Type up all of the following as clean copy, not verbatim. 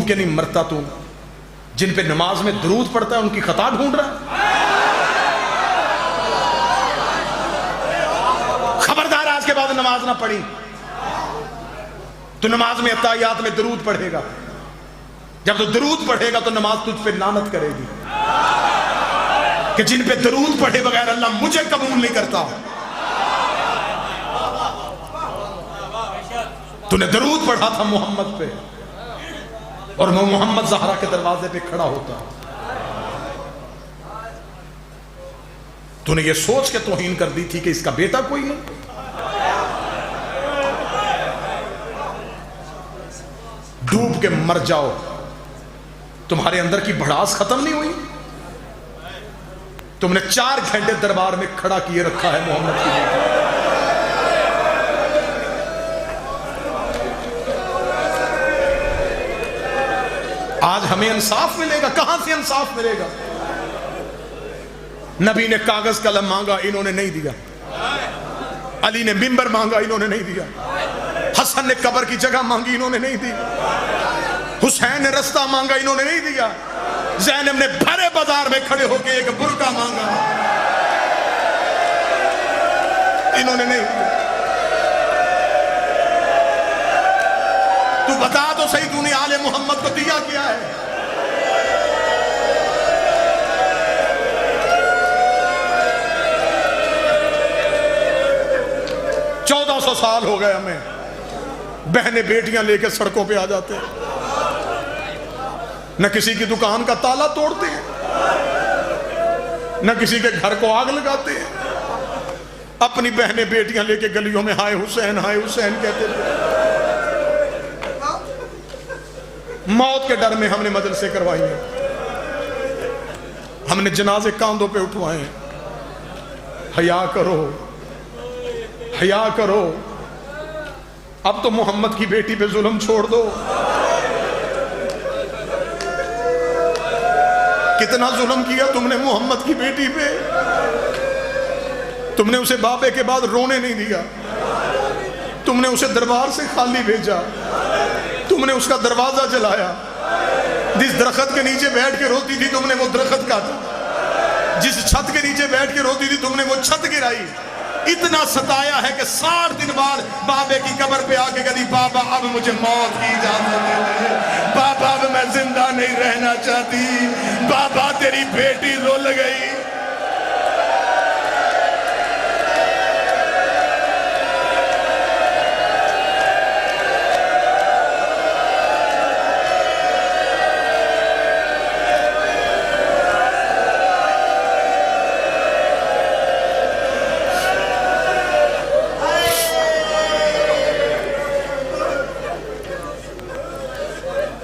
ڈوب کے نہیں مرتا تو؟ جن پہ نماز میں درود پڑتا ہے ان کی خطا ڈھونڈ رہا ہے؟ خبردار آج کے بعد نماز نہ پڑھی تو نماز میں اتحیات میں درود پڑھے گا، جب تو درود پڑھے گا تو نماز تجھ پہ لعنت کرے گی کہ جن پہ درود پڑھے بغیر اللہ مجھے قبول نہیں کرتا۔ تو نے درود پڑھا تھا محمد پہ اور میں محمد زہرا کے دروازے پہ کھڑا ہوتا، تو نے یہ سوچ کے توہین کر دی تھی کہ اس کا بیٹا کوئی نہیں۔ ڈوب کے مر جاؤ، تمہارے اندر کی بھڑاس ختم نہیں ہوئی؟ تم نے 4 گھنٹے دربار میں کھڑا کیے رکھا ہے محمد کی بیٹی۔ آج ہمیں انصاف ملے گا، کہاں سے انصاف ملے گا؟ نبی نے کاغذ قلم مانگا، انہوں نے نہیں دیا۔ علی نے منبر مانگا، انہوں نے نہیں دیا۔ حسن نے قبر کی جگہ مانگی، انہوں نے نہیں دی۔ حسین نے رستہ مانگا، انہوں نے نہیں دیا۔ زینب نے بھرے بازار میں کھڑے ہو کے ایک برقع مانگا، انہوں نے نہیں دیا۔ تو بتا تو صحیح، تو نے آل محمد کو دیا کیا ہے؟ چودہ 1400 سال ہو گئے ہمیں، بہنیں بیٹیاں لے کے سڑکوں پہ آ جاتے ہیں، نہ کسی کی دکان کا تالا توڑتے ہیں، نہ کسی کے گھر کو آگ لگاتے ہیں، اپنی بہنیں بیٹیاں لے کے گلیوں میں ہائے حسین کہتے تھے۔ موت کے ڈر میں ہم نے مجلسیں کروائی ہیں، ہم نے جنازے کاندھوں پہ اٹھوائے ہیں۔ حیا کرو، حیا کرو، اب تو محمد کی بیٹی پہ ظلم چھوڑ دو۔ کتنا ظلم کیا تم نے محمد کی بیٹی پہ، تم نے اسے بابے کے بعد رونے نہیں دیا، تم نے اسے دربار سے خالی بھیجا، تم نے اس کا دروازہ جلایا، جس درخت کے نیچے بیٹھ کے روتی تھی تم نے وہ درخت کاٹا، جس چھت کے نیچے بیٹھ کے روتی تھی تم نے وہ چھت گرائی۔ اتنا ستایا ہے کہ 60 دن بعد بابے کی قبر پہ آ کے کہتی بابا اب مجھے موت کی اجازت دے، بابا اب میں زندہ نہیں رہنا چاہتی، بابا تیری بیٹی رول گئی۔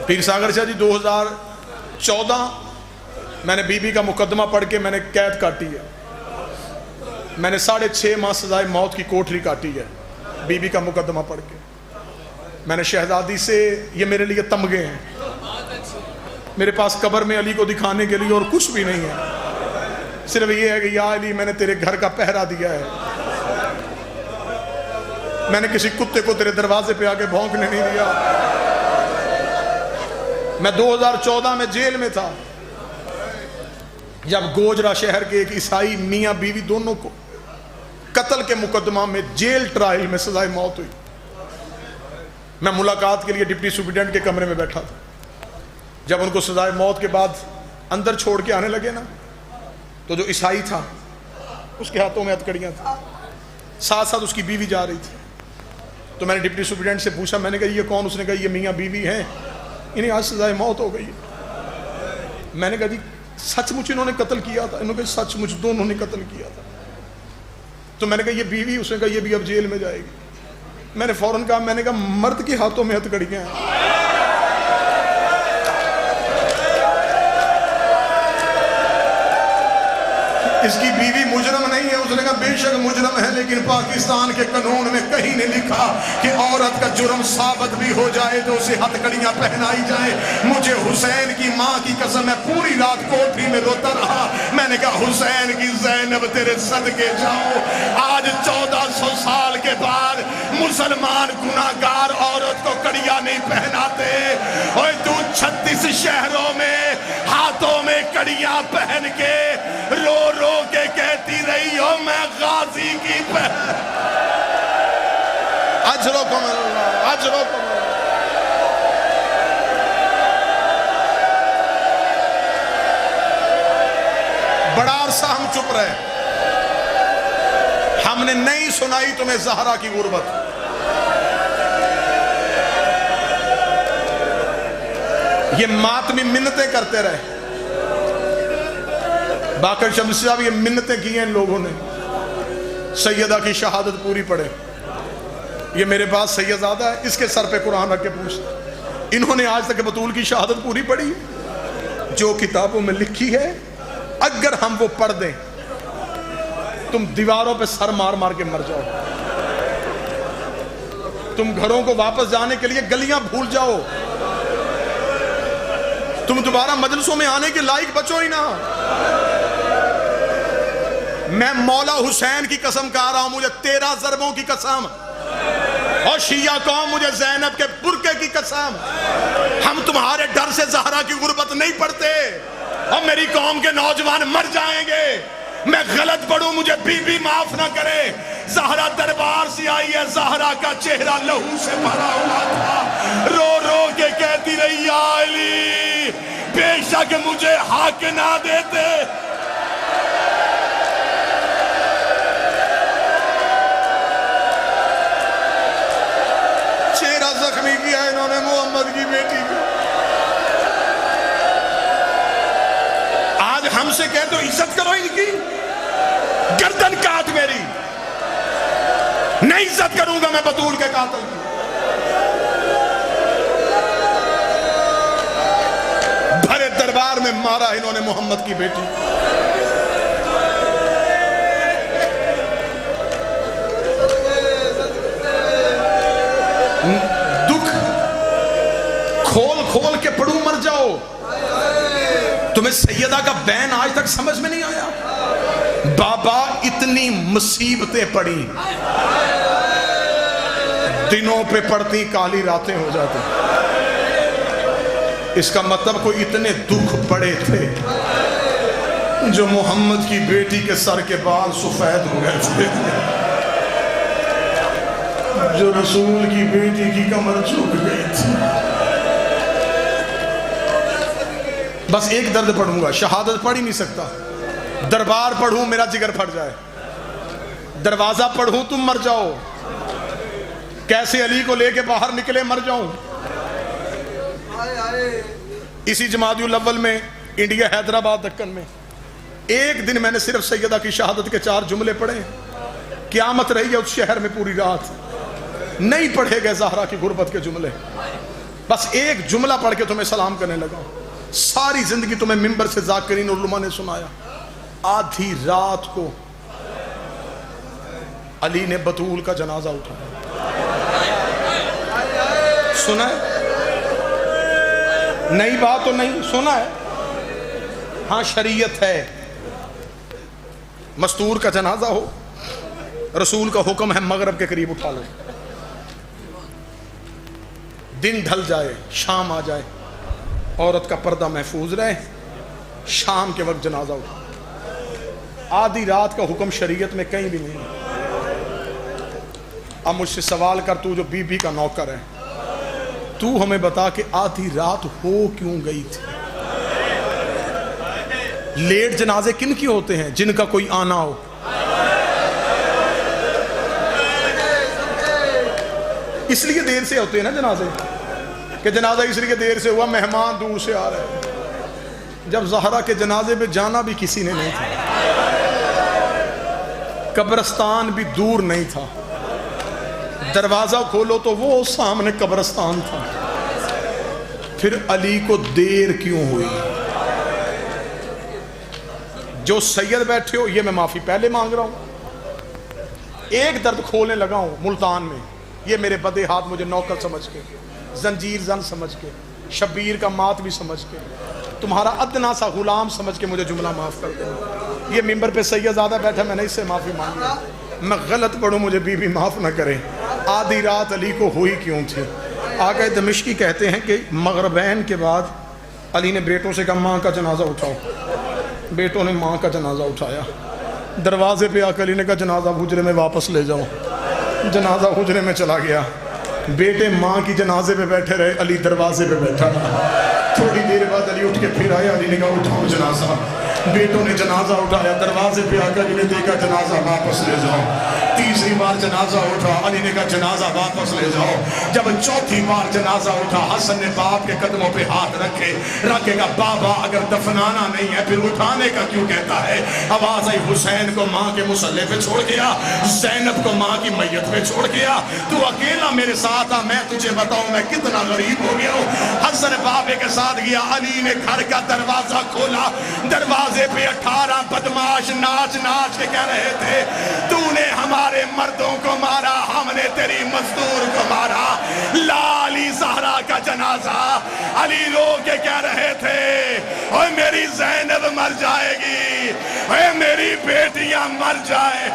پیر ساگر شاہ جی 2014 میں نے بی بی کا مقدمہ پڑھ کے میں نے قید کاٹی ہے، میں نے 6.5 ماہ سزائے موت کی کوٹری کاٹی ہے بی بی کا مقدمہ پڑھ کے۔ میں نے شہزادی سے، یہ میرے لیے تمغے ہیں، میرے پاس قبر میں علی کو دکھانے کے لیے اور کچھ بھی نہیں ہے، صرف یہ ہے کہ یا علی میں نے تیرے گھر کا پہرا دیا ہے، میں نے کسی کتے کو تیرے دروازے پہ آ کے بھونکنے نہیں دیا۔ میں 2014 میں جیل میں تھا جب گوجرا شہر کے ایک عیسائی میاں بیوی دونوں کو قتل کے مقدمہ میں جیل ٹرائل میں سزائے موت ہوئی۔ میں ملاقات کے لیے ڈپٹی سپرنٹینڈنٹ کے کمرے میں بیٹھا تھا، جب ان کو سزائے موت کے بعد اندر چھوڑ کے آنے لگے نا، تو جو عیسائی تھا اس کے ہاتھوں میں ہتھکڑیاں تھیں، ساتھ ساتھ اس کی بیوی جا رہی تھی۔ تو میں نے ڈپٹی سپرنٹینڈنٹ سے پوچھا، میں نے کہا یہ کون؟ اس نے کہا یہ میاں بیوی ہیں، انہیں آج سزائے موت ہو گئی ہے۔ میں نے کہا جی سچ مچ انہوں نے قتل کیا تھا؟ انہوں نے کہا سچ مچ دونوں نے قتل کیا تھا۔ تو میں نے کہا یہ بیوی؟ اس نے کہا یہ بھی اب جیل میں جائے گی۔ میں نے فوراً کہا، میں نے کہا مرد کے ہاتھوں میں ہتھکڑیاں ہیں، اس کی بیوی مجرم نہیں ہے۔ اس نے کہا بے شک مجرم ہے، لیکن پاکستان کے قانون میں کہیں نہیں لکھا کہ عورت کا جرم ثابت بھی ہو جائے تو اسے ہتھکڑیاں پہنائی جائے۔ مجھے حسین کی ماں کی قسم، میں پوری رات کوٹری میں روتا رہا۔ میں نے کہا حسین کی زینب تیرے صدقے جاؤ، آج 1400 سال کے بعد مسلمان گناہگار عورت کو کڑیاں نہیں پہناتے۔ اوے تو کڑیاں پہن کے رو رو کے کہتی رہی ہو میں غازی کی بہن. اجرکم اللہ، اجرکم اللہ. بڑا عرصہ ہم چپ رہے، ہم نے نہیں سنائی تمہیں زہرا کی غربت. یہ ماتمی منتیں کرتے رہے. باقر شمسی صاحب یہ منتیں کی ہیں ان لوگوں نے. سیدہ کی شہادت پوری پڑے. یہ میرے پاس سیدزادہ ہے، اس کے سر پہ قرآن رکھ کے پوچھتے انہوں نے آج تک بطول کی شہادت پوری پڑھی؟ جو کتابوں میں لکھی ہے اگر ہم وہ پڑھ دیں تم دیواروں پہ سر مار مار کے مر جاؤ. تم گھروں کو واپس جانے کے لیے گلیاں بھول جاؤ. تم دوبارہ مجلسوں میں آنے کے لائق بچو ہی نہ. میں مولا حسین کی قسم کہہ رہا ہوں، مجھے 13 ضربوں کی قسم، اور شیعہ قوم مجھے زینب کے برقعے کی قسم. ہم تمہارے ڈر سے زہرا کی غربت نہیں پڑھتے، اور میری قوم کے نوجوان مر جائیں گے. میں غلط پڑھوں مجھے بی بی معاف نہ کرے. زہرا دربار سے آئی ہے، زہرا کا چہرہ لہو سے بھرا ہوا تھا. رو رو کے کہتی رہی یا علی بے شک مجھے حق نہ دیتے. چہرہ زخمی کیا انہوں نے محمد کی بیٹی کو. آج ہم سے کہتے ہو عزت کرو ان کی، گردن کاٹ میری. نہیں عزت کروں گا میں بطول کے قاتل کی. بھرے دربار میں مارا انہوں نے محمد کی بیٹی. دکھ کھول کھول کے پڑھوں مر جاؤ. تمہیں سیدہ کا بین آج تک سمجھ میں نہیں آیا؟ بابا اتنی مصیبتیں پڑی، دنوں پہ پڑتی کالی راتیں ہو جاتی. اس کا مطلب کوئی اتنے دکھ پڑے تھے جو محمد کی بیٹی کے سر کے بال سفید ہو گئے تھے، جو رسول کی بیٹی کی کمر جھک گئی تھی. بس ایک درد پڑھوں گا، شہادت پڑھ ہی نہیں سکتا. دربار پڑھوں میرا جگر پھٹ جائے، دروازہ پڑھوں تم مر جاؤ. کیسے علی کو لے کے باہر نکلے مر جاؤں. اسی جمادی الاول میں انڈیا حیدرآباد دکن میں ایک دن میں نے صرف سیدہ کی شہادت کے 4 جملے پڑھے. قیامت رہی ہے اس شہر میں پوری رات، نہیں پڑھے گئے زہرا کی غربت کے جملے. بس ایک جملہ پڑھ کے تمہیں سلام کرنے لگا. ساری زندگی تمہیں ممبر سے ذاکرین علماء نے سنایا. آدھی رات کو علی نے بطول کا جنازہ اٹھایا. سنا ہے؟ نئی بات تو نہیں سنا ہے. ہاں شریعت ہے، مستور کا جنازہ ہو، رسول کا حکم ہے مغرب کے قریب اٹھا لو. دن ڈھل جائے، شام آ جائے، عورت کا پردہ محفوظ رہے، شام کے وقت جنازہ اٹھا. آدھی رات کا حکم شریعت میں کہیں بھی نہیں. اب مجھ سے سوال کر، تو جو بی بی کا نوکر ہے، تو ہمیں بتا کہ آدھی رات ہو کیوں گئی تھی؟ لیٹ جنازے کن کی ہوتے ہیں؟ جن کا کوئی آنا ہو. اس لیے دیر سے ہوتے ہیں نا جنازے، کہ جنازہ اس لیے دیر سے ہوا مہمان دور سے آ رہے ہیں. جب زہرا کے جنازے پہ جانا بھی کسی نے نہیں تھا، قبرستان بھی دور نہیں تھا، دروازہ کھولو تو وہ سامنے قبرستان تھا. پھر علی کو دیر کیوں ہوئی؟ جو سید بیٹھے ہو، یہ میں معافی پہلے مانگ رہا ہوں. ایک درد کھولنے لگا ہوں ملتان میں، یہ میرے بدے ہاتھ مجھے نوکر سمجھ کے، زنجیر زن سمجھ کے، شبیر کا مات بھی سمجھ کے، تمہارا ادنا سا غلام سمجھ کے مجھے جملہ معاف کر دو. یہ ممبر پہ سیدزادہ بیٹھا، میں نے اس سے معافی مانگی. میں غلط پڑھوں مجھے بی بی معاف نہ کرے. آدھی رات علی کو ہوئی کیوں تھی؟ آقا دمشقی کہتے ہیں کہ مغربین کے بعد علی نے بیٹوں سے کہا ماں کا جنازہ اٹھاؤ. بیٹوں نے ماں کا جنازہ اٹھایا. دروازے پہ آ کر علی نے کہا جنازہ حجرے میں واپس لے جاؤ. جنازہ حجرے میں چلا گیا. بیٹے ماں کی جنازے پہ بیٹھے رہے, علی دروازے پہ بیٹھا رہا. تھوڑی دیر بعد علی اٹھ کے پھر آیا. علی نے کہا اٹھاؤ جنازہ. بیٹوں نے جنازہ اٹھایا. دروازے پہ آ کر علی نے دیکھا جنازہ واپس لے جاؤ. تیسری بار جنازہ اٹھا. علی نے کہا جنازہ واپس لے جاؤ. جب چوتھی بار جنازہ اٹھا, حسن نے باپ کے قدموں پہ ہاتھ رکھے گا بابا اگر دفنانا نہیں ہے پھر اٹھانے کا کیوں کہتا ہے. آواز آئی حسین کو ماں کے مصلے پہ چھوڑ گیا, زینب کو ماں کی میت پہ چھوڑ گیا, تو اکیلا میرے ساتھ آ, میں تجھے بتاؤں میں کتنا غریب ہو گیا ہوں. حسن بابے کے ساتھ گیا. علی نے گھر کا دروازہ کھولا. دروازے پہ 18 بدماش ناچ ناچ کے کہہ رہے تھے تو نے ہمارے مردوں کو مارا, ہم نے تیری مزدور کو مارا. لالی زہرا کا جنازہ. علی لوگ کے کہہ رہے تھے اوے میری زینب مر جائے گی, اوے میری بیٹیاں مر جائے.